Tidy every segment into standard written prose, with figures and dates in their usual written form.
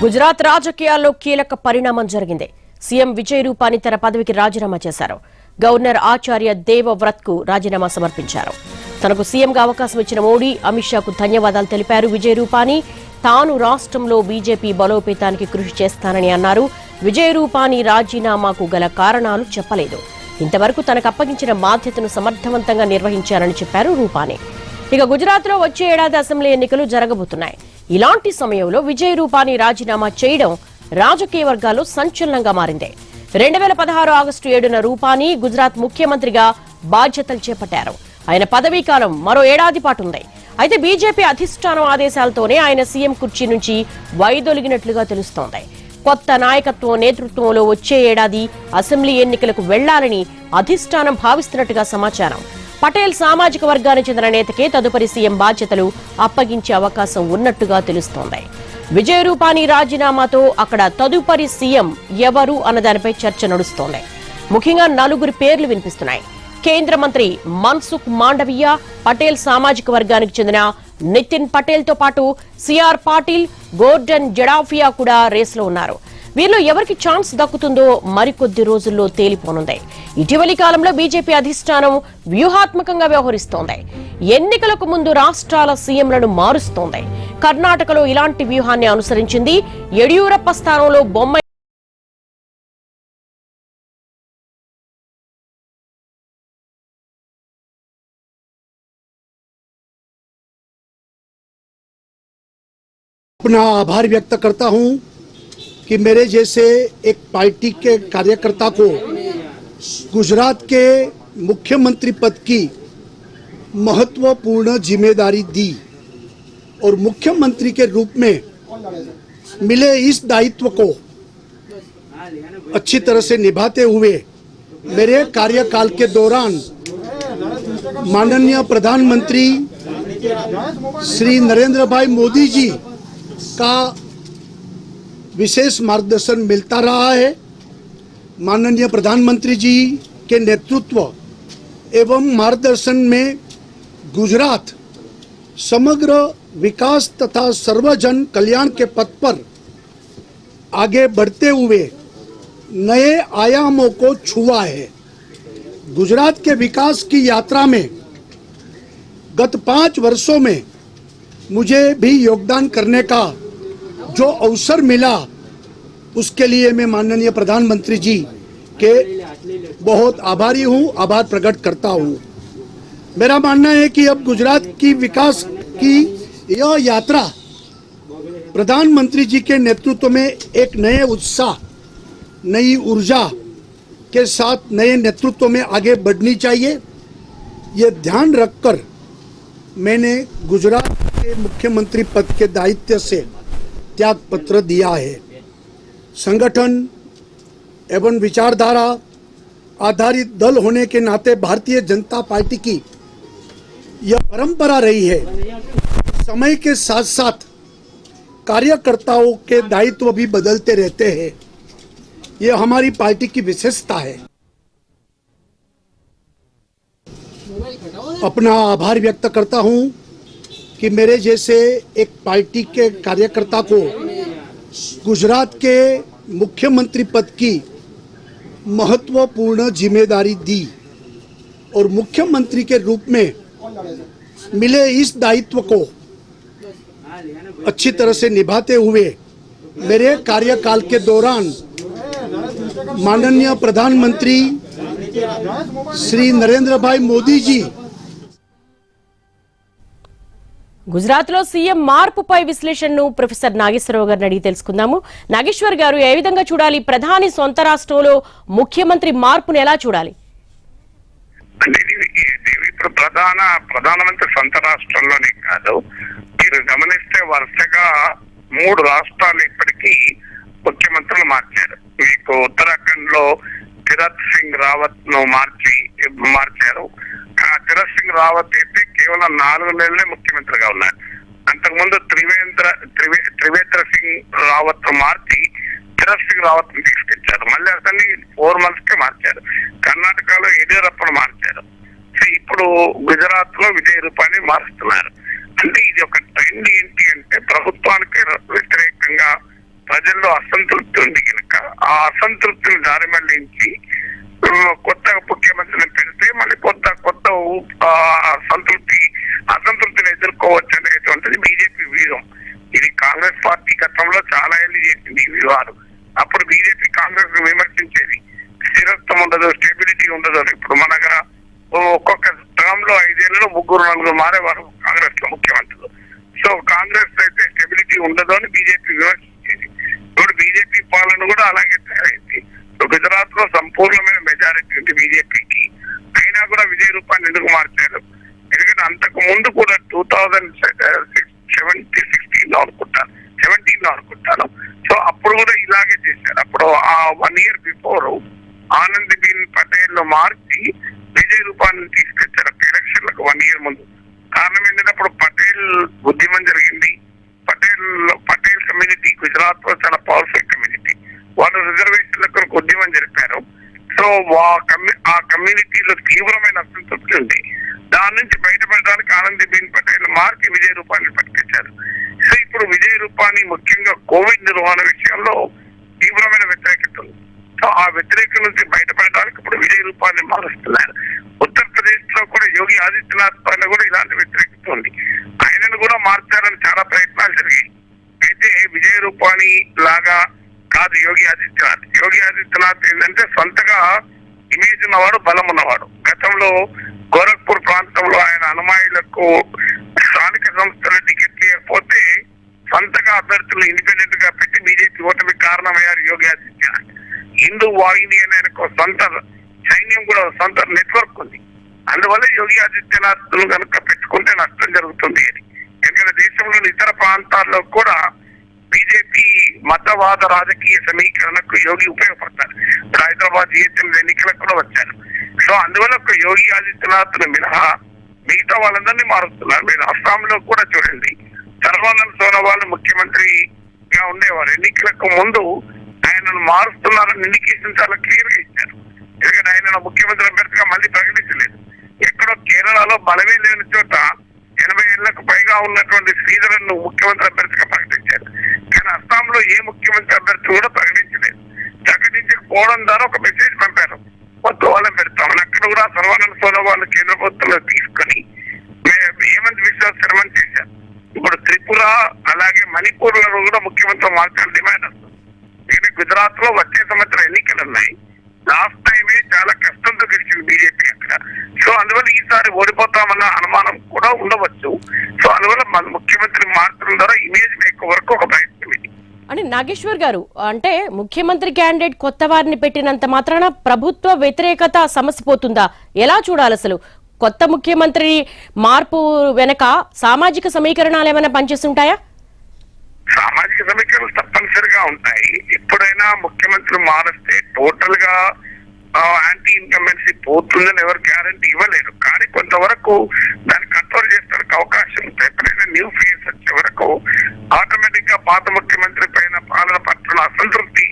గుజరాత్ రాజకీయాల్లో కీలక పరిణామం జరిగింది. సీఎం విజయ్ రూపానీ తన పదవికి రాజీనామా చేశారు. గవర్నర్ ఆచార్య దేవవ్రత్ కు రాజీనామా సమర్పించారు. తనకు సీఎంగా అవకాశం ఇచ్చిన మోడీ, అమిత్ షాకు ధన్యవాదాలు తెలిపారు. విజయ్ రూపానీ తాను రాష్ట్రంలో బీజేపీ బలోపేతానికి కృషి చేస్తానని అన్నారు. విజయ్ రూపానీ రాజీనామాకు గల కారణాలు చెప్పలేదు. ఇంతవరకు తనకు అప్పగించిన బాధ్యతను సమర్థవంతంగా నిర్వహించారని చెప్పారు రూపానీ. ఇక గుజరాత్ లో వచ్చే ఏడాది అసెంబ్లీ ఎన్నికలు జరగబోతున్నాయి. ఇలాంటి సమయంలో విజయ్ రూపానీ రాజీనామా చేయడం రాజకీయ వర్గాల్లో సంచలనంగా మారింది. 2016 ఆగస్టు 7న రూపానీ గుజరాత్ ముఖ్యమంత్రిగా బాధ్యతలు చేపట్టారు. ఆయన పదవీ కాలం మరో ఏడాది పాటు ఉంది. అయితే బీజేపీ అధిష్టానం ఆదేశాలతోనే ఆయన సీఎం కుర్చీ నుంచి వైదొలిగినట్లుగా తెలుస్తోంది. కొత్త నాయకత్వం నేతృత్వంలో వచ్చే ఏడాది అసెంబ్లీ ఎన్నికలకు వెళ్లాలని అధిష్టానం భావిస్తున్నట్టుగా సమాచారం. పటేల్ సామాజిక వర్గానికి చెందిన నేతకే తదుపరి సీఎం బాధ్యతలు అప్పగించే అవకాశం ఉన్నట్టుగా తెలుస్తోంది. విజయ్ రూపానీ రాజీనామాతో అక్కడ తదుపరి సీఎం ఎవరు అన్నదానిపై చర్చ నడుస్తోంది. ముఖ్యంగా 4 పేర్లు వినిపిస్తున్నాయి. కేంద్ర మంత్రి మన్సుఖ్ మాండవీయ, పటేల్ సామాజిక వర్గానికి చెందిన నితిన్ పటేల్ తో పాటు సిఆర్ పాటిల్, గోర్డన్ జడాఫియా కూడా రేసులో ఉన్నారు. వీరిలో ఎవరికి ఛాన్స్ దక్కుతుందో మరికొద్ది రోజుల్లో తేలిపోనుంది. ఇటీవలి కాలంలో బీజేపీ అధిష్టానం వ్యూహాత్మకంగా వ్యవహరిస్తోంది. ఎన్నికలకు ముందు రాష్ట్రాల సీఎంలను మారుస్తోంది. కర్ణాటకలో ఇలాంటి వ్యూహాన్ని అనుసరించింది. యడియూరప్ప స్థానంలో బొమ్మ अपना आभार व्यक्त करता हूं कि मेरे जैसे एक पार्टी के कार्यकर्ता को गुजरात के मुख्यमंत्री पद की महत्वपूर्ण जिम्मेदारी दी और मुख्यमंत्री के रूप में मिले इस दायित्व को अच्छी तरह से निभाते हुए मेरे कार्यकाल के दौरान माननीय प्रधानमंत्री श्री नरेंद्र भाई मोदी जी का विशेष मार्गदर्शन मिलता रहा है। माननीय प्रधानमंत्री जी के नेतृत्व एवं मार्गदर्शन में गुजरात समग्र विकास तथा सर्वजन कल्याण के पथ पर आगे बढ़ते हुए नए आयामों को छुआ है। गुजरात के विकास की यात्रा में गत 5 वर्षों में मुझे भी योगदान करने का जो अवसर मिला उसके लिए मैं माननीय प्रधानमंत्री जी के बहुत आभारी हूँ, आभार प्रकट करता हूँ। मेरा मानना है कि अब गुजरात की विकास की यह यात्रा प्रधानमंत्री जी के नेतृत्व में एक नए उत्साह, नई ऊर्जा के साथ नए नेतृत्व में आगे बढ़नी चाहिए। ये ध्यान रखकर मैंने गुजरात के मुख्यमंत्री पद के दायित्व से त्याग पत्र दिया है। संगठन एवं विचारधारा आधारित दल होने के नाते भारतीय जनता पार्टी की यह परंपरा रही है। समय के साथ साथ कार्यकर्ताओं के दायित्व भी बदलते रहते हैं। यह हमारी पार्टी की विशेषता है। अपना आभार व्यक्त करता हूं कि मेरे जैसे एक पार्टी के कार्यकर्ता को गुजरात के मुख्यमंत्री पद की महत्वपूर्ण जिम्मेदारी दी और मुख्यमंत्री के रूप में मिले इस दायित्व को अच्छी तरह से निभाते हुए मेरे कार्यकाल के दौरान माननीय प्रधानमंत्री श्री नरेंद्र भाई मोदी जी గుజరాత్ లో సీఎం మార్పుపై విశ్లేషణను ప్రొఫెసర్ నాగేశ్వరరావు గారిని అడిగి తెలుసుకుందాము. నాగేశ్వర్ గారు, ఏ విధంగా చూడాలి? ప్రధాని సొంత రాష్ట్రంలో ముఖ్యమంత్రి మార్పును ఎలా చూడాలి? ఇప్పుడు ప్రధానమంత్రి సొంత రాష్ట్రంలోనే కాదు, మీరు గమనిస్తే వరుసగా 3 రాష్ట్రాలు ఇప్పటికీ ముఖ్యమంత్రులు మార్చారు. మీకు ఉత్తరాఖండ్ లో తీరత్ సింగ్ రావత్ ను మార్చారు. తీరత్ సింగ్ రావత్ అయితే కేవలం 4 నెలలే ముఖ్యమంత్రిగా ఉన్నారు. అంతకుముందు త్రివేంద్ర సింగ్ రావత్ మార్చి తీరత్ సింగ్ రావత్ ని తీసుకొచ్చారు. మళ్ళీ అతన్ని 4 months కే మార్చారు. కర్ణాటకలో యడియూరప్పను మార్చారు. సో ఇప్పుడు గుజరాత్ లో విజయ్ రూపానీ మారుస్తున్నారు. అంటే ఇది ఒక ట్రెండ్. ఏంటి అంటే ప్రభుత్వానికి వ్యతిరేకంగా ప్రజల్లో అసంతృప్తి ఉంది కనుక ఆ అసంతృప్తిని దారి మళ్లించి కొత్త ముఖ్యమంత్రిని పెడితే మళ్ళీ కొత్త అసంతృప్తిని ఎదుర్కోవచ్చు అనేటువంటిది బీజేపీ వ్యూహం. ఇది కాంగ్రెస్ పార్టీ గతంలో చాలా ఏళ్ళు చేసింది ఈ వ్యూహాలు. అప్పుడు బీజేపీ కాంగ్రెస్ విమర్శించేది, స్థిరత్వం ఉండదు, స్టెబిలిటీ ఉండదు. ఇప్పుడు మనగా ఒక్కొక్క టర్మ్ లో 5 ఏళ్లలో 3-4 మారేవారు కాంగ్రెస్ లో ముఖ్యమంత్రులు. సో కాంగ్రెస్ అయితే స్టెబిలిటీ ఉండదు అని బీజేపీ విమర్శించేది. ఇప్పుడు బీజేపీ పాలన కూడా అలాగే తయారైంది. గుజరాత్ లో సంపూర్ణమైన మెజారిటీ ఉంది బీజేపీకి. అయినా కూడా విజయ్ రూపాన్ని ఎందుకు మార్చారు? ఎందుకంటే అంతకు ముందు కూడా 2016 అనుకుంటాను. సో అప్పుడు కూడా ఇలాగే చేశారు. అప్పుడు ఆ 1 year బిఫోర్ ఆనందీబెన్ పటేల్ లో మార్చి విజయ్ రూపాన్ని తీసుకొచ్చారు ఎలక్షన్లకు 1 year ముందు. కారణం ఏంటంటే అప్పుడు పటేల్ ఉద్యమం జరిగింది. పటేల్ కమ్యూనిటీ గుజరాత్ లో చాలా పవర్ఫుల్ కమ్యూనిటీ. వాళ్ళు రిజర్వేషన్లకు ఉద్యమం జరిపారు. సో ఆ కమ్యూనిటీలో తీవ్రమైన అసంతృప్తి ఉంది. దాని నుంచి బయటపడడానికి ఆనందీబెన్ పటేల్ మార్చి విజయ్ రూపాన్ని పట్టుకొచ్చారు. సో ఇప్పుడు విజయ్ రూపాని ముఖ్యంగా కోవిడ్ నిర్వహణ విషయంలో తీవ్రమైన వ్యతిరేకత ఉంది. సో ఆ వ్యతిరేకత నుంచి బయటపడడానికి ఇప్పుడు విజయ్ రూపాన్ని మారుస్తున్నారు. ఉత్తరప్రదేశ్ లో కూడా యోగి ఆదిత్యనాథ్ పైన కూడా ఇలాంటి వ్యతిరేకత ఉంది. ఆయనను కూడా మార్చాలని చాలా ప్రయత్నాలు జరిగాయి. అయితే విజయ్ రూపాని లాగా కాదు యోగి ఆదిత్యనాథ్ ఏంటంటే సొంతగా ఇమేజ్ ఉన్నవాడు, బలం ఉన్నవాడు. గతంలో గోరఖ్పూర్ ప్రాంతంలో ఆయన అనుమాయులకు స్థానిక సంస్థల టికెట్ లేకపోతే సొంతగా అభ్యర్థులు ఇండిపెండెంట్ గా పెట్టి బీజేపీ ఓటమికి కారణమయ్యారు యోగి ఆదిత్యనాథ్. హిందూ వాహిని అనే ఆయనకు సొంత సైన్యం కూడా సొంత నెట్వర్క్ ఉంది. అందువల్ల యోగి ఆదిత్యనాథ్ కనుక పెట్టుకుంటే నష్టం జరుగుతుంది అని. ఎందుకంటే దేశంలోని ఇతర ప్రాంతాల్లో కూడా బీజేపీ మతవాద రాజకీయ సమీకరణకు యోగి ఉపయోగపడతారు. ఇప్పుడు హైదరాబాద్ జీహెచ్ఎంసీ ఎన్నికలకు కూడా వచ్చారు. సో అందువల్ల ఒక యోగి ఆదిత్యనాథ్ మినహా మిగతా వాళ్ళందరినీ మారుస్తున్నారు. మీరు అస్సాంలో కూడా చూడండి, సర్వానంద్ సోనోవాల్ ముఖ్యమంత్రిగా ఉండేవారు. ఎన్నికలకు ముందు ఆయనను మారుస్తున్నారని ఇండికేషన్ చాలా క్లియర్ గా ఇచ్చారు. ఎందుకంటే ఆయన ముఖ్యమంత్రి అభ్యర్థిగా మళ్ళీ ప్రకటించలేదు. ఎక్కడో కేరళలో బలమే లేని చోట 80 ఏళ్లకు పైగా ఉన్నటువంటి శ్రీధరన్ ముఖ్యమంత్రి అభ్యర్థిగా ప్రకటించారు. కానీ అస్సాంలో ఏ ముఖ్యమంత్రి అభ్యర్థి కూడా ప్రకటించలేదు. ప్రకటించకపోవడం ద్వారా ఒక మెసేజ్ పంపారు, కొత్త వాళ్ళని పెడతామని. అక్కడ కూడా సర్వానంద్ సోనోవాల్ కేంద్ర ప్రభుత్వంలో తీసుకొని హేమంత్ బిశ్వ శర్మని చేశారు. ఇప్పుడు త్రిపుర అలాగే మణిపూర్ లో కూడా ముఖ్యమంత్రి మార్చాలని డిమాండ్ వస్తుంది. ఎందుకంటే గుజరాత్ లో వచ్చే సంవత్సరం ఎన్నికలు ఉన్నాయి. లాస్ట్ టైమే చాలా కష్టంతో గెలిచింది బీజేపీ అక్కడ. సో అందువల్ల ఈసారి ఓడిపోతామన్న అనుమానం కూడా ఉండవచ్చు. సో అందువల్ల మన ముఖ్యమంత్రి మార్చడం ద్వారా ఇమేజ్ మేక్ వరకు ఒక ప్రయత్నం ఇది. అని నాగేశ్వర్ గారు, అంటే ముఖ్యమంత్రి క్యాండిడేట్ కొత్త వారిని పెట్టినంత మాత్రాన ప్రభుత్వ వ్యతిరేకత సమసిపోతుందా? ఎలా చూడాలి అసలు? కొత్త ముఖ్యమంత్రి మార్పు వెనక సామాజిక సమీకరణాలు ఏమైనా పనిచేస్తుంటాయా? సామాజిక సమీకరణలు తప్పనిసరిగా ఉంటాయి. ఎప్పుడైనా ముఖ్యమంత్రి మారిస్తే టోటల్ గా యాంటీ ఇన్కంబెన్సీ పోతుందని ఎవరు గ్యారంటీ ఇవ్వలేరు. కానీ కొంతవరకు దాన్ని కంట్రోల్ చేసడానికి అవకాశం ఉంటుంది. ఎప్పుడైనా న్యూ ఫేస్ వచ్చే వరకు ఆటోమేటిక్ గా పాత ముఖ్యమంత్రి పైన పాలన పట్ల అసంతృప్తి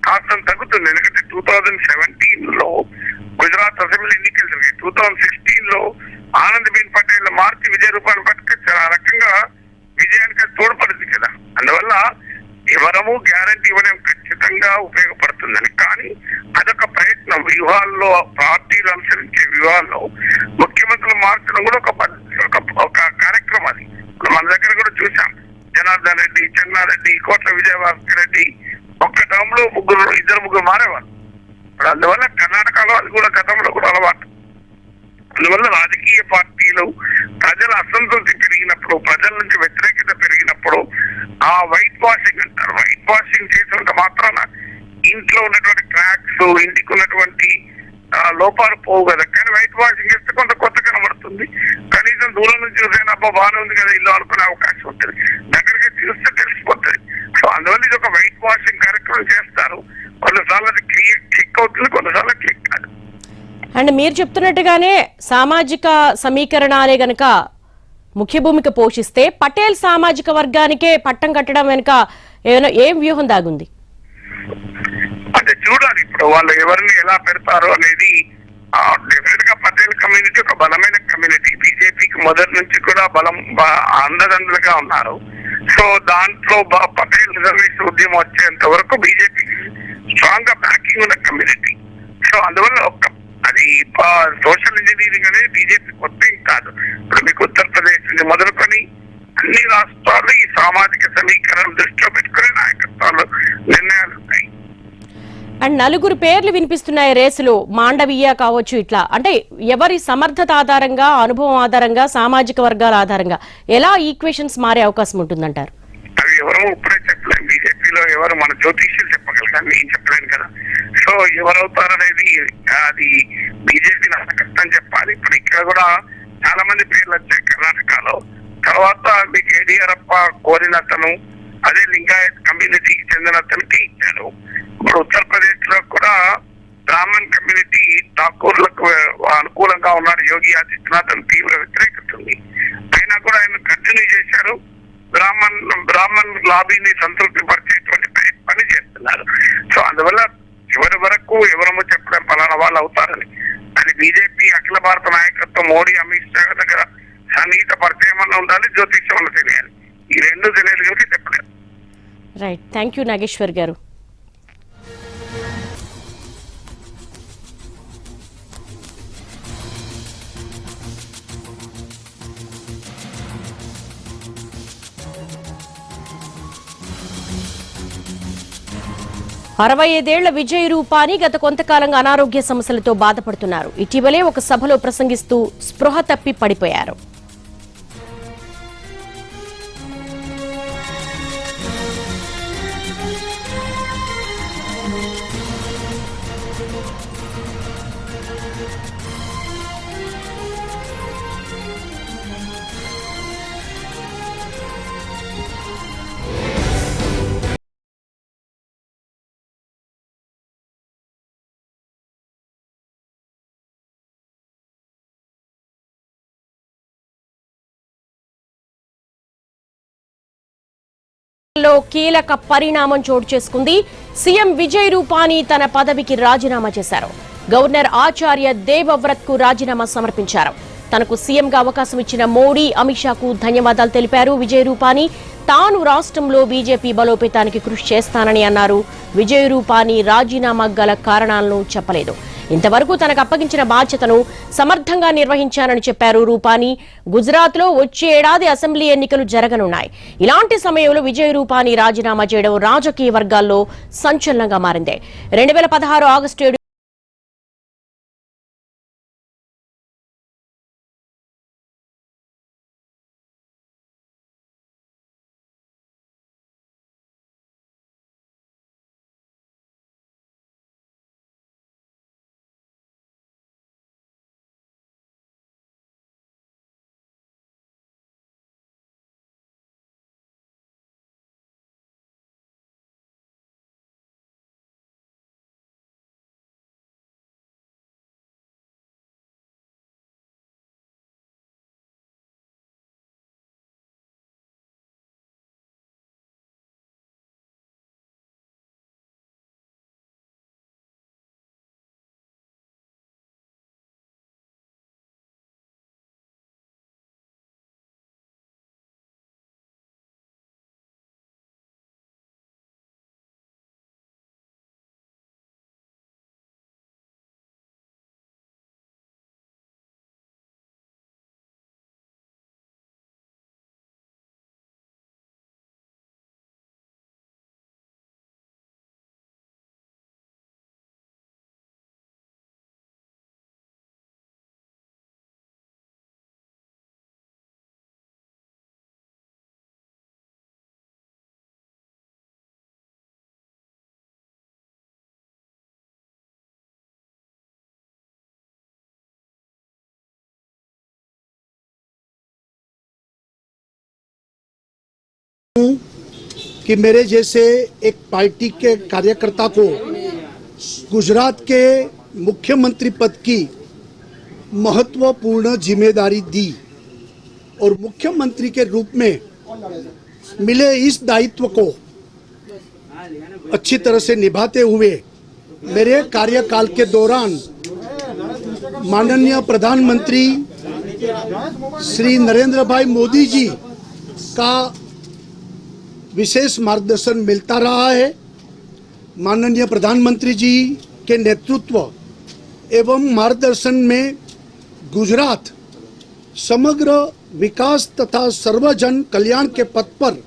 కాస్త తగ్గుతుంది. ఎందుకంటే 2017లో గుజరాత్ అసెంబ్లీ ఎన్నికలు జరిగాయి. 2016లో ఆనందీబెన్ పటేల్ మార్చి విజయ్ రూపాన్ని పట్టుకొచ్చారు. ఆ రకంగా విజయానికి తోడ్పడింది కదా. అందువల్ల ఎవరము గ్యారంటీ ఇవ్వడం ఖచ్చితంగా ఉపయోగపడుతుందని. కానీ అదొక ప్రయత్నం. వ్యూహాల్లో పార్టీలు అనుసరించే వ్యూహాల్లో ముఖ్యమంత్రులు మార్చడం కూడా ఒక కార్యక్రమం. అది మన దగ్గర కూడా చూసాం. జనార్దన్ రెడ్డి, చెన్నారెడ్డి, కోట్ల విజయభాస్కర్ రెడ్డి ఒక్క టర్మ్ లో 2-3 మారేవారు. ఇప్పుడు అందువల్ల కర్ణాటకలో అది కూడా గతంలో కూడా అలవాటు. అందువల్ల రాజకీయ పార్టీలు ప్రజల అసంతృప్తి పెరిగినప్పుడు, ప్రజల నుంచి వ్యతిరేకత పెరిగినప్పుడు ఆ వైట్ వాషింగ్ అంటారు. వైట్ వాషింగ్ చేసినంత మాత్రాన ఇంట్లో ఉన్నటువంటి క్రాక్స్, ఇంటికి ఉన్నటువంటి లోపాలు పోవు కదా. కానీ వైట్ వాషింగ్ చేస్తే కొంత కొత్త కనబడుతుంది. కనీసం దూరం నుంచి చూసైనా బాగానే ఉంది కదా ఇల్లు అనుకునే అవకాశం ఉంటుంది. దగ్గరికి చూస్తే తెలిసిపోతుంది. సో అందువల్ల ఇది ఒక వైట్ వాషింగ్ కార్యక్రమం చేస్తారు. కొన్నిసార్లు అది క్లిక్ అవుతుంది, కొన్నిసార్లు క్లిక్ కాదు. అండ్ మీరు చెప్తున్నట్టుగానే సామాజిక సమీకరణాలే గనక ముఖ్య భూమిక పోషిస్తే పటేల్ సామాజిక వర్గానికే పట్టం కట్టడం వెనుక ఏం వ్యూహం దాగుంది? అంటే చూడాలి ఇప్పుడు వాళ్ళు ఎవరిని ఎలా పెడతారు అనేది డెఫినెట్ గా పటేల్ కమ్యూనిటీ ఒక బలమైన కమ్యూనిటీ. బీజేపీకి మొదటి నుంచి కూడా బలం అండదండలుగా ఉన్నారు. సో దాంట్లో పటేల్ రిజర్వేషన్ ఉద్యమం వచ్చేంత వరకు బీజేపీకి స్ట్రాంగ్ గా బ్యాకింగ్ ఉన్న కమ్యూనిటీ. సో అందువల్ల అది సోషల్ ఇంజనీరింగ్ అనేది బీజేపీ కొత్త కాదు. ఇప్పుడు మీకు ఉత్తరప్రదేశ్ నుంచి మొదలుకొని అన్ని రాష్ట్రాలు ఈ సామాజిక సమీకరణ దృష్టిలో పెట్టుకునే నాయకత్వాలు నిర్ణయాలు ఉన్నాయి. అండ్ నలుగురు పేర్లు వినిపిస్తున్నాయి రేసులో, మాండవీయ కావచ్చు, ఇట్లా అంటే ఎవరి సమర్థత ఆధారంగా, అనుభవం ఆధారంగా, సామాజిక వర్గాల ఆధారంగా ఎలా ఈక్వేషన్స్ మారే అవకాశం ఉంటుందంటారు? అవి ఎవరు ఇప్పుడే చెప్పలేము. బీజేపీలో ఎవరు మన జ్యోతిష్యులు చెప్పగలగాలి, నేను చెప్పలేను కదా. సో ఎవరవుతారనేది అది బీజేపీ నాయకత్వం చెప్పాలి. ఇప్పుడు ఇక్కడ కూడా చాలా మంది పేర్లు వచ్చాయి కర్ణాటకలో. తర్వాత మీకు యడియూరప్ప కోరిన అతను, అదే లింగాయత్ కమ్యూనిటీకి చెందిన అతనికి ఇచ్చారు. ఇప్పుడు ఉత్తరప్రదేశ్ లో కూడా బ్రాహ్మణ్ కమ్యూనిటీ ఠాకూర్లకు అనుకూలంగా ఉన్నాడు యోగి ఆదిత్యనాథ్ అని తీవ్ర వ్యతిరేకత ఉంది. అయినా కూడా ఆయన కంటిన్యూ చేశారు. బ్రాహ్మణ్ లాబీని సంతృప్తి పరిచేటువంటి పని చేస్తున్నారు. సో అందువల్ల చివరి వరకు ఎవరమో చెప్పడం పలానా వాళ్ళు అవుతారని, అది బీజేపీ అఖిల భారత నాయకత్వం మోడీ అమిత్ షా దగ్గర సన్నిహిత పరిచయం అన్న ఉండాలి, జ్యోతిష్యం అన్న తెలియాలి. ఈ రెండు తెలియదు కాబట్టి చెప్పలేదు. రైట్, థ్యాంక్ యూ నాగేశ్వర్ గారు. అరవై 65 విజయ్ రూపాని గత కొంతకాలంగా అనారోగ్య సమస్యలతో బాధపడుతున్నారు. ఇటీవలే ఒక సభలో ప్రసంగిస్తూ స్పృహ తప్పి పడిపోయారు. లో కీలక పరిణామం చోటు చేసుకుంది. సీఎం విజయ్ రూపాని తన పదవికి రాజీనామా చేశారు. గవర్నర్ ఆచార్య దేవవ్రత్ కు రాజీనామా సమర్పించారు. తనకు సీఎంగా అవకాశం ఇచ్చిన మోడీ, అమిత్ షాకు ధన్యవాదాలు తెలిపారు విజయ్ రూపాని. తాను రాష్ట్రంలో బీజేపీ బలోపేతానికి కృషి చేస్తానని అన్నారు. విజయ్ రూపాని రాజీనామా గల కారణాలను చెప్పలేదు. ఇంతవరకు తనకు అప్పగించిన బాధ్యతను సమర్థంగా నిర్వహించానని చెప్పారు రూపాని. గుజరాత్ లో వచ్చే ఏడాది అసెంబ్లీ ఎన్నికలు జరగనున్నాయి. ఇలాంటి సమయంలో విజయ్ రూపాని రాజీనామా చేయడం రాజకీయ వర్గాల్లో సంచలనంగా మారింది. 2016 ఆగస్టు 7 कि मेरे जैसे एक पार्टी के कार्यकर्ता को गुजरात के मुख्यमंत्री पद की महत्वपूर्ण जिम्मेदारी दी और मुख्यमंत्री के रूप में मिले इस दायित्व को अच्छी तरह से निभाते हुए मेरे कार्यकाल के दौरान माननीय प्रधानमंत्री श्री नरेंद्र भाई मोदी जी का विशेष मार्गदर्शन मिलता रहा है। माननीय प्रधानमंत्री जी के नेतृत्व एवं मार्गदर्शन में गुजरात समग्र विकास तथा सर्वजन कल्याण के पथ पर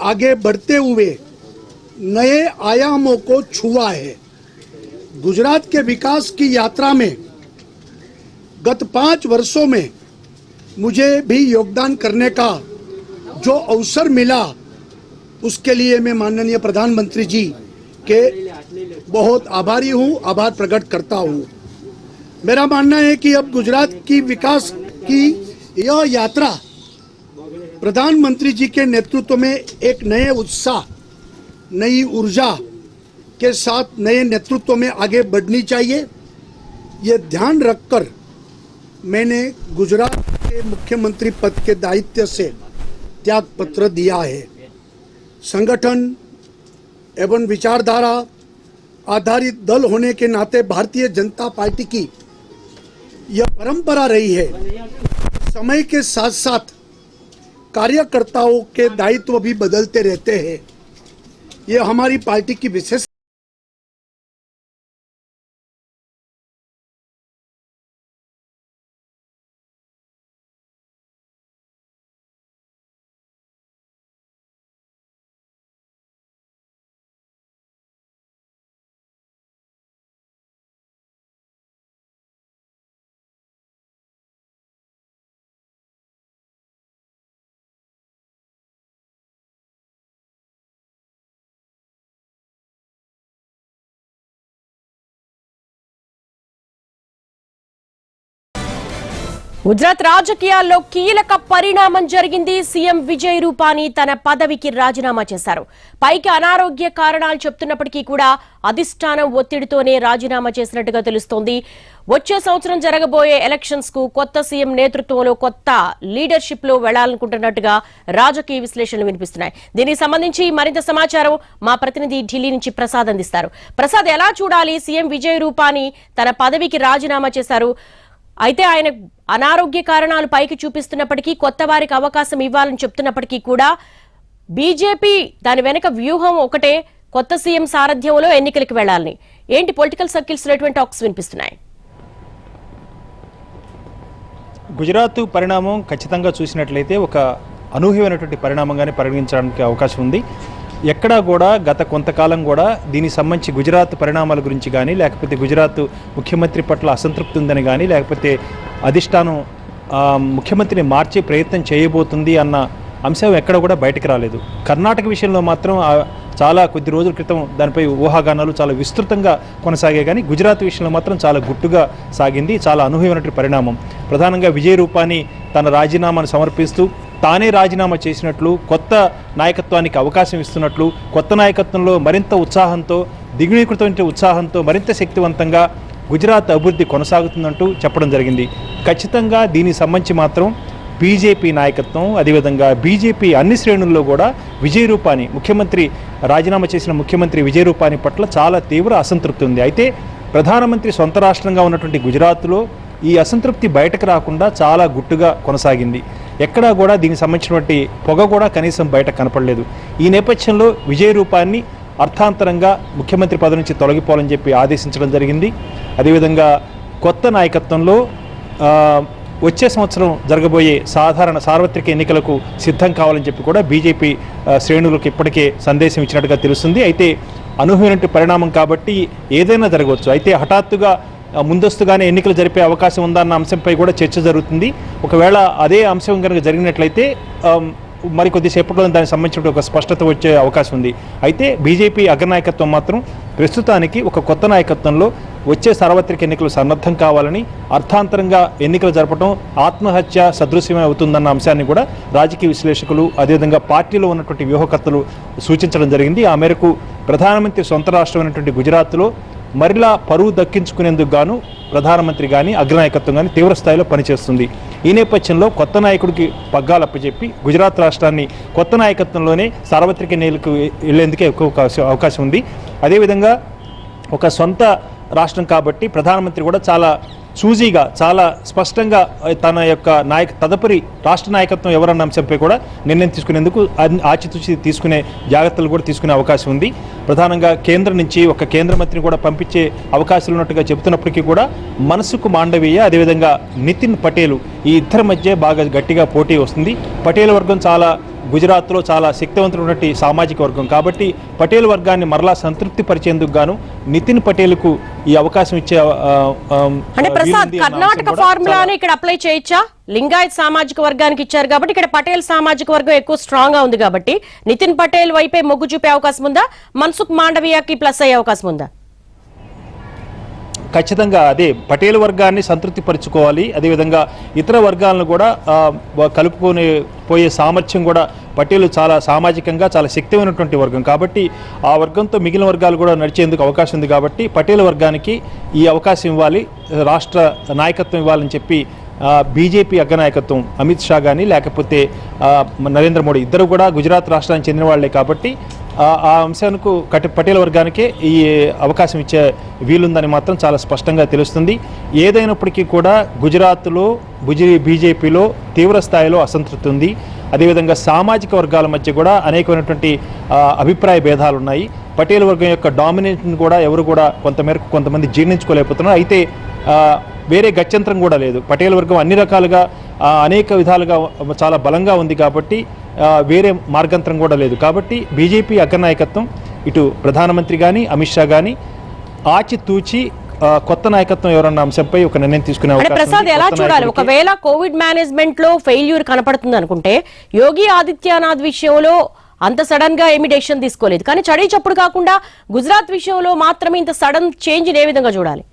आगे बढ़ते हुए नए आयामों को छुआ है। गुजरात के विकास की यात्रा में गत 5 वर्षों में मुझे भी योगदान करने का जो अवसर मिला, उसके लिए मैं माननीय प्रधानमंत्री जी के बहुत आभारी हूँ, आभार प्रकट करता हूँ। मेरा मानना है कि अब गुजरात की विकास की यह यात्रा प्रधानमंत्री जी के नेतृत्व में एक नए उत्साह, नई ऊर्जा के साथ नए नेतृत्व में आगे बढ़नी चाहिए। ये ध्यान रखकर मैंने गुजरात के मुख्यमंत्री पद के दायित्व से त्याग पत्र दिया है। संगठन एवं विचारधारा आधारित दल होने के नाते भारतीय जनता पार्टी की यह परंपरा रही है। समय के साथ साथ कार्यकर्ताओं के दायित्व भी बदलते रहते हैं। यह हमारी पार्टी की विशेष గుజరాత్ రాజకీయాల్లో కీలక పరిణామం జరిగింది. సీఎం విజయ్ రూపానీ తన పదవికి రాజీనామా చేశారు. పైకి అనారోగ్య కారణాలు చెప్తున్నప్పటికీ కూడా అధిష్టానం ఒత్తిడితోనే రాజీనామా చేసినట్టుగా తెలుస్తోంది. వచ్చే సంవత్సరం జరగబోయే ఎలక్షన్స్ కు కొత్త సీఎం నేతృత్వంలో కొత్త లీడర్షిప్ లో వెళ్లాలనుకుంటున్నట్టుగా రాజకీయ విశ్లేషణలు వినిపిస్తున్నాయి. దీనికి సంబంధించి మరింత సమాచారం మా ప్రతినిధి ఢిల్లీ నుంచి ప్రసాద్ అందిస్తారు. ప్రసాద్, ఎలా చూడాలి? సీఎం విజయ్ రూపానీ తన పదవికి రాజీనామా చేశారు. అయితే ఆయన అనారోగ్య కారణాలు పైకి చూపిస్తున్నప్పటికీ కొత్త వారికి అవకాశం ఇవ్వాలని చెప్తున్నప్పటికీ కూడా బీజేపీ దాని వెనక వ్యూహం ఒకటే, కొత్త సీఎం సారథ్యంలో ఎన్నికలకు వెళ్లాలని. ఏంటి పొలిటికల్ సర్కిల్స్ లో ఎటువంటి టాక్స్ వినిపిస్తున్నాయి? గుజరాత్ పరిణామం ఖచ్చితంగా చూసినట్లయితే ఒక అనూహ్యమైనటువంటి పరిణామంగానే పరిగణించడానికి అవకాశం ఉంది. ఎక్కడా కూడా గత కొంతకాలం కూడా దీనికి సంబంధించి గుజరాత్ పరిణామాల గురించి కానీ, లేకపోతే గుజరాత్ ముఖ్యమంత్రి పట్ల అసంతృప్తి ఉందని కానీ, లేకపోతే అధిష్టానం ముఖ్యమంత్రిని మార్చే ప్రయత్నం చేయబోతుంది అన్న అంశం ఎక్కడ కూడా బయటకు రాలేదు. కర్ణాటక విషయంలో మాత్రం చాలా కొద్ది రోజుల క్రితం దానిపై ఊహాగానాలు చాలా విస్తృతంగా కొనసాగాయి. కానీ గుజరాత్ విషయంలో మాత్రం చాలా గుట్టుగా సాగింది. చాలా అనూహ్యమైనటువంటి పరిణామం. ప్రధానంగా విజయ్ రూపానీ తన రాజీనామాను సమర్పిస్తూ తానే రాజీనామా చేసినట్లు, కొత్త నాయకత్వానికి అవకాశం ఇస్తున్నట్లు, కొత్త నాయకత్వంలో మరింత ఉత్సాహంతో, దిగుణీకృతమైన ఉత్సాహంతో మరింత శక్తివంతంగా గుజరాత్ అభివృద్ధి కొనసాగుతుందంటూ చెప్పడం జరిగింది. ఖచ్చితంగా దీనికి సంబంధించి మాత్రం బీజేపీ నాయకత్వం, అదేవిధంగా బీజేపీ అన్ని శ్రేణుల్లో కూడా విజయ్ రూపానీ రాజీనామా చేసిన ముఖ్యమంత్రి విజయ్ రూపానీ పట్ల చాలా తీవ్ర అసంతృప్తి ఉంది. అయితే ప్రధానమంత్రి సొంత రాష్ట్రంగా ఉన్నటువంటి గుజరాత్లో ఈ అసంతృప్తి బయటకు రాకుండా చాలా గుట్టుగా కొనసాగింది. ఎక్కడా కూడా దీనికి సంబంధించినటువంటి పొగ కూడా కనీసం బయట కనపడలేదు. ఈ నేపథ్యంలో విజయ్ రూపానీ అర్థాంతరంగా ముఖ్యమంత్రి పదవి నుంచి తొలగిపోవాలని చెప్పి ఆదేశించడం జరిగింది. అదేవిధంగా కొత్త నాయకత్వంలో వచ్చే సంవత్సరం జరగబోయే సార్వత్రిక ఎన్నికలకు సిద్ధం కావాలని చెప్పి కూడా బీజేపీ శ్రేణులకు ఇప్పటికే సందేశం ఇచ్చినట్టుగా తెలుస్తుంది. అయితే అనూహ్యమైన పరిణామం కాబట్టి ఏదైనా జరగవచ్చు. అయితే హఠాత్తుగా ముందస్తుగానే ఎన్నికలు జరిపే అవకాశం ఉందన్న అంశంపై కూడా చర్చ జరుగుతుంది. ఒకవేళ అదే అంశం కనుక జరిగినట్లయితే మరికొద్దిసేపట్లో దానికి సంబంధించిన ఒక స్పష్టత వచ్చే అవకాశం ఉంది. అయితే బీజేపీ అగ్రనాయకత్వం మాత్రం ప్రస్తుతానికి ఒక కొత్త నాయకత్వంలో వచ్చే సార్వత్రిక ఎన్నికలు సన్నద్ధం కావాలని, అర్థాంతరంగా ఎన్నికలు జరపడం ఆత్మహత్య సదృశ్యమే అవుతుందన్న అంశాన్ని కూడా రాజకీయ విశ్లేషకులు, అదేవిధంగా పార్టీలో ఉన్నటువంటి వ్యూహకర్తలు సూచించడం జరిగింది. ఆ మేరకు ప్రధానమంత్రి సొంత రాష్ట్రమైనటువంటి గుజరాత్లో మరిలా పరువు దక్కించుకునేందుకు గాను ప్రధానమంత్రి కానీ అగ్రనాయకత్వం కానీ తీవ్ర స్థాయిలో పనిచేస్తుంది. ఈ నేపథ్యంలో కొత్త నాయకుడికి పగ్గాలప్పచెప్పి గుజరాత్ రాష్ట్రాన్ని కొత్త నాయకత్వంలోనే సార్వత్రిక ఎన్నికలకు వెళ్లేందుకే ఎక్కువ అవకాశం ఉంది. అదేవిధంగా ఒక సొంత రాష్ట్రం కాబట్టి ప్రధానమంత్రి కూడా చాలా సూజీగా చాలా స్పష్టంగా తన యొక్క తదుపరి రాష్ట్ర నాయకత్వం ఎవరన్న అంశంపై కూడా నిర్ణయం తీసుకునేందుకు ఆచితూచి తీసుకునే జాగ్రత్తలు కూడా తీసుకునే అవకాశం ఉంది. ప్రధానంగా కేంద్రం నుంచి ఒక కేంద్ర మంత్రిని కూడా పంపించే అవకాశాలు ఉన్నట్టుగా చెబుతున్నప్పటికీ కూడా మనసుకు మాండవీయ, అదేవిధంగా నితిన్ పటేల్ ఈ ఇద్దరి మధ్య బాగా గట్టిగా పోటీ వస్తుంది. పటేల్ వర్గం చాలా గుజరాత్లో చాలా శక్తివంతున్నటువంటి సామాజిక వర్గం కాబట్టి పటేల్ వర్గాన్ని మరలా సంతృప్తి పరిచేందుకు గాను నితిన్ పటేల్కు ఈ అవకాశం ఇచ్చే అంటే ప్రసాద్ కర్ణాటక ఫార్ములాని ఇక్కడ అప్లై చేయొచ్చా? లింగాయత్ సామాజిక వర్గానికి ఇచ్చారు కాబట్టి ఇక్కడ పటేల్ సామాజిక వర్గం ఎక్కువ స్ట్రాంగ్ గా ఉంది కాబట్టి నితిన్ పటేల్ వైపే మొగ్గు చూపే అవకాశం ఉందా? మన్సుఖ్ మాండవీయకి ప్లస్ అయ్యే అవకాశం ఉందా? ఖచ్చితంగా అదే పటేల్ వర్గాన్ని సంతృప్తి పరుచుకోవాలి. అదేవిధంగా ఇతర వర్గాలను కూడా కలుపుకొని పోయే సామర్థ్యం కూడా పటేల్ చాలా సామాజికంగా చాలా శక్తిమైనటువంటి వర్గం కాబట్టి ఆ వర్గంతో మిగిలిన వర్గాలు కూడా నడిచేందుకు అవకాశం ఉంది కాబట్టి పటేల్ వర్గానికి ఈ అవకాశం ఇవ్వాలి, రాష్ట్ర నాయకత్వం ఇవ్వాలని చెప్పి బీజేపీ అగ్రనాయకత్వం అమిత్ షా కానీ లేకపోతే నరేంద్ర మోడీ ఇద్దరు కూడా గుజరాత్ రాష్ట్రానికి చెందిన వాళ్లే కాబట్టి ఆ అంశానికి పటేల్ వర్గానికే ఈ అవకాశం ఇచ్చే వీలుందని మాత్రం చాలా స్పష్టంగా తెలుస్తుంది. ఏదైనప్పటికీ కూడా గుజరాత్లో బీజేపీలో తీవ్ర స్థాయిలో అసంతృప్తి ఉంది. అదేవిధంగా సామాజిక వర్గాల మధ్య కూడా అనేకమైనటువంటి అభిప్రాయ భేదాలు ఉన్నాయి. పటేల్ వర్గం యొక్క డామినేషన్ కూడా ఎవరు కూడా కొంతమంది జీర్ణించుకోలేకపోతున్నారు. అయితే వేరే గత్యంతరం కూడా లేదు. పటేల్ వర్గం అన్ని రకాలుగా అనేక విధాలుగా చాలా బలంగా ఉంది కాబట్టి వేరే మార్గంతరం కూడా లేదు. కాబట్టి బీజేపీ అగ్రనాయకత్వం ఇటు ప్రధానమంత్రి కానీ అమిత్ షా కానీ ఆచితూచి కొత్త నాయకత్వం ఎవరన్న అంశంపై ఒక నిర్ణయం తీసుకునే అవకాశం. ప్రసాద్ ఎలా చూడాలి? ఒకవేళ కోవిడ్ మేనేజ్మెంట్ లో ఫెయిల్యూర్ కనపడుతుంది అనుకుంటే యోగి ఆదిత్యనాథ్ విషయంలో అంత సడన్ గా ఏమి డెసిషన్ తీసుకోలేదు, కానీ చడి చప్పుడు కాకుండా గుజరాత్ విషయంలో మాత్రమే ఇంత సడన్ చేంజ్ ఏ విధంగా చూడాలి?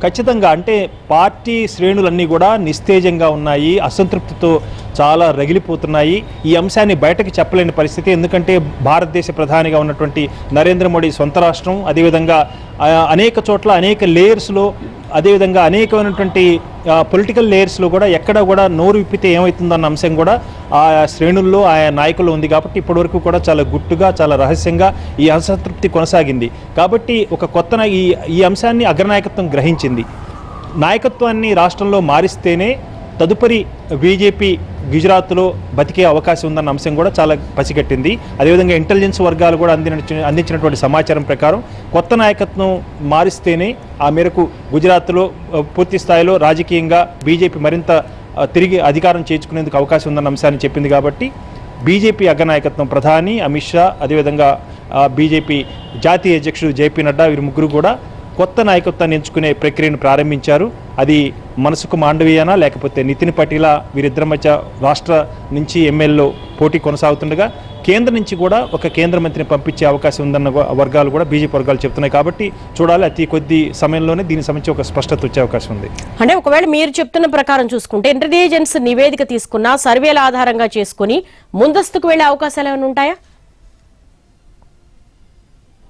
ఖచ్చితంగా అంటే పార్టీ శ్రేణులన్నీ కూడా నిస్తేజంగా ఉన్నాయి, అసంతృప్తితో చాలా రగిలిపోతున్నాయి. ఈ అంశాన్ని బయటకు చెప్పలేని పరిస్థితి. ఎందుకంటే భారతదేశ ప్రధానిగా ఉన్నటువంటి నరేంద్ర మోడీ సొంత రాష్ట్రం, అదేవిధంగా అనేక చోట్ల అనేక లేయర్స్లో, అదేవిధంగా అనేకమైనటువంటి పొలిటికల్ లేయర్స్లో కూడా ఎక్కడ కూడా నోరు విప్పితే ఏమవుతుందన్న అంశం కూడా ఆ శ్రేణుల్లో ఆయా నాయకులు ఉంది. కాబట్టి ఇప్పటివరకు కూడా చాలా గుట్టుగా చాలా రహస్యంగా ఈ అసంతృప్తి కొనసాగింది. కాబట్టి ఒక కొత్త ఈ అంశాన్ని అగ్రనాయకత్వం గ్రహించింది. నాయకత్వాన్ని రాష్ట్రంలో మారిస్తేనే తదుపరి బీజేపీ గుజరాత్లో బతికే అవకాశం ఉందన్న అంశం కూడా చాలా పసిగట్టింది. అదేవిధంగా ఇంటెలిజెన్స్ వర్గాలు కూడా అందించినటువంటి సమాచారం ప్రకారం కొత్త నాయకత్వం మారిస్తేనే ఆ మేరకు గుజరాత్లో పూర్తి స్థాయిలో రాజకీయంగా బీజేపీ మరింత తిరిగి అధికారం చేర్చుకునేందుకు అవకాశం ఉందన్న అంశాన్ని చెప్పింది. కాబట్టి బీజేపీ అగ్రనాయకత్వం ప్రధాని అమిత్ షా, అదేవిధంగా బీజేపీ జాతీయ అధ్యక్షుడు జేపీ నడ్డా వీరు ముగ్గురు కూడా కొత్త నాయకత్వాన్ని ఎంచుకునే ప్రక్రియను ప్రారంభించారు. అది మనసుకు మాండవీయనా లేకపోతే నితిన్ పటేల్ వీరిద్దరి మధ్య రాష్ట్ర నుంచి ఎమ్మెల్యేలో పోటీ కొనసాగుతుండగా కేంద్రం నుంచి కూడా ఒక కేంద్ర మంత్రిని పంపించే అవకాశం ఉందన్న వర్గాలు కూడా బీజేపీ వర్గాలు చెప్తున్నాయి. కాబట్టి చూడాలి, అతి కొద్ది సమయంలోనే దీనికి సంబంధించి ఒక స్పష్టత వచ్చే అవకాశం ఉంది. అంటే ఒకవేళ మీరు చెప్తున్న ప్రకారం చూసుకుంటే ఇంటెలిజెన్స్ నివేదిక తీసుకున్న సర్వేల ఆధారంగా చేసుకుని ముందస్తుకు వెళ్లే అవకాశాలు ఏమైనా ఉంటాయా?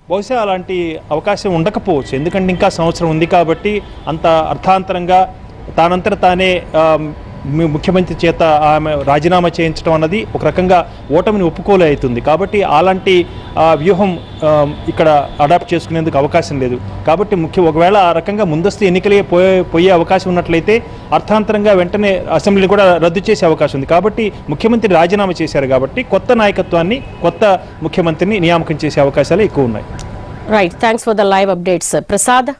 బహుశా అలాంటి అవకాశం ఉండకపోవచ్చు. ఎందుకంటే ఇంకా సంవత్సరం ఉంది కాబట్టి అంత అర్థాంతరంగా తానంతట తానే ముఖ్యమంత్రి చేత ఆమె రాజీనామా చేయించడం అన్నది ఒక రకంగా ఓటమిని ఒప్పుకోలే అవుతుంది. కాబట్టి అలాంటి వ్యూహం ఇక్కడ అడాప్ట్ చేసుకునేందుకు అవకాశం లేదు. కాబట్టి ఒకవేళ ఆ రకంగా ముందస్తు ఎన్నికలే పోయే అవకాశం ఉన్నట్లయితే అర్థాంతరంగా వెంటనే అసెంబ్లీని కూడా రద్దు చేసే అవకాశం ఉంది. కాబట్టి ముఖ్యమంత్రి రాజీనామా చేశారు కాబట్టి కొత్త నాయకత్వాన్ని, కొత్త ముఖ్యమంత్రిని నియామకం చేసే అవకాశాలు ఎక్కువ ఉన్నాయి. Right, thanks for the live updates Prasad.